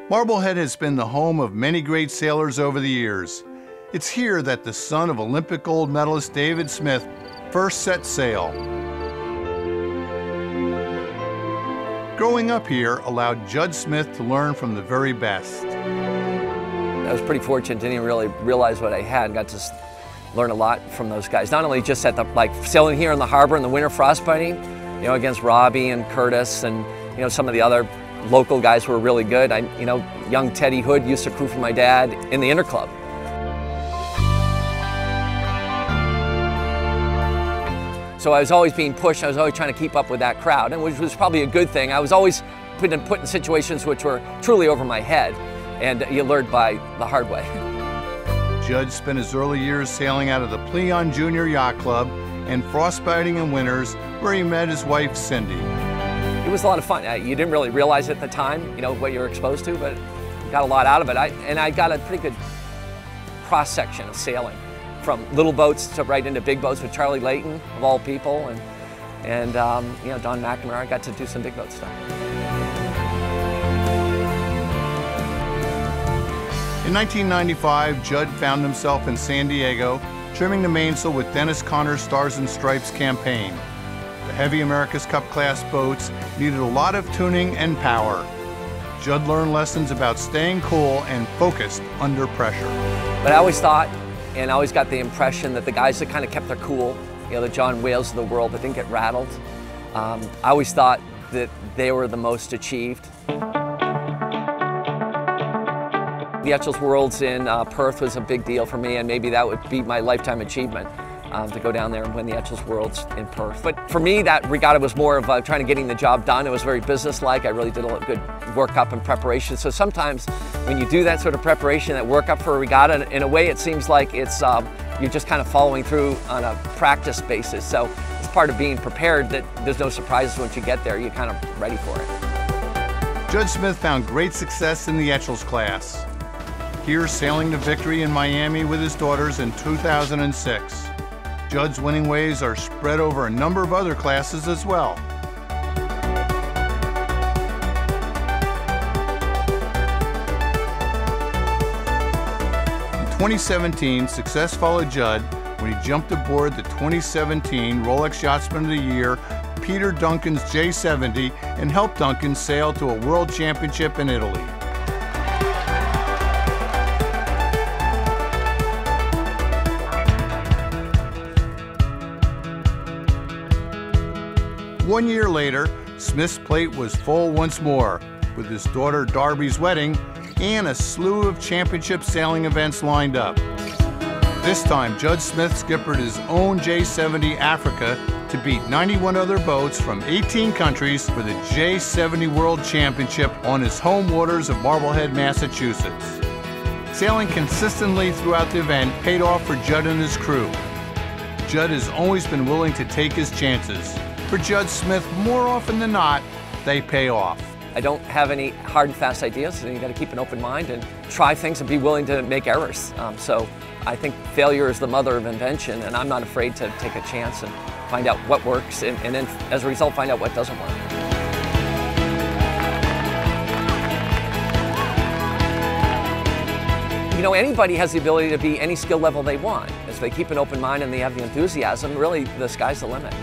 Marblehead has been the home of many great sailors over the years. It's here that the son of Olympic gold medalist David Smith first set sail. Growing up here allowed Judd Smith to learn from the very best. I was pretty fortunate, didn't even really realize what I had. Got to learn a lot from those guys. Not only just at the, sailing here in the harbor in the winter frostbiting, you know, against Robbie and Curtis and, you know, some of the other local guys were really good. Young Teddy Hood used to crew for my dad in the Interclub. So I was always being pushed. I was always trying to keep up with that crowd, and which was probably a good thing. I was always put in situations which were truly over my head, and you learned by the hard way. Judd spent his early years sailing out of the Pleon Junior Yacht Club and frostbiting in winters, where he met his wife, Cindy. It was a lot of fun. You didn't really realize at the time, you know, what you were exposed to, but got a lot out of it. I got a pretty good cross-section of sailing, from little boats to right into big boats with Charlie Layton, of all people, and you know, Don McNamara. I got to do some big boat stuff. In 1995, Judd found himself in San Diego, trimming the mainsail with Dennis Conner's Stars and Stripes campaign. The heavy America's Cup class boats needed a lot of tuning and power. Judd learned lessons about staying cool and focused under pressure. But I always thought, and I always got the impression that the guys that kind of kept their cool, you know, the John Wales of the world that didn't get rattled, I always thought that they were the most achieved. The Etchells Worlds in Perth was a big deal for me, and maybe that would be my lifetime achievement, to go down there and win the Etchells Worlds in Perth. But for me, that regatta was more of trying to getting the job done. It was very businesslike. I really did a lot of good workup and preparation. So sometimes when you do that sort of preparation, that workup for a regatta, in a way it seems like it's you're just kind of following through on a practice basis. So it's part of being prepared that there's no surprises once you get there. You're kind of ready for it. Judd Smith found great success in the Etchells class. Here, sailing to victory in Miami with his daughters in 2006. Judd's winning ways are spread over a number of other classes as well. In 2017, success followed Judd when he jumped aboard the 2017 Rolex Yachtsman of the Year, Peter Duncan's J70, and helped Duncan sail to a world championship in Italy. One year later, Smith's plate was full once more, with his daughter Darby's wedding and a slew of championship sailing events lined up. This time, Judd Smith skippered his own J70 Africa to beat 91 other boats from 18 countries for the J70 World Championship on his home waters of Marblehead, Massachusetts. Sailing consistently throughout the event paid off for Judd and his crew. Judd has always been willing to take his chances. For Judd Smith, more often than not, they pay off. I don't have any hard and fast ideas, so you got to keep an open mind and try things and be willing to make errors. So I think failure is the mother of invention, and I'm not afraid to take a chance and find out what works, and then as a result find out what doesn't work. You know, anybody has the ability to be any skill level they want. If they keep an open mind and they have the enthusiasm, really the sky's the limit.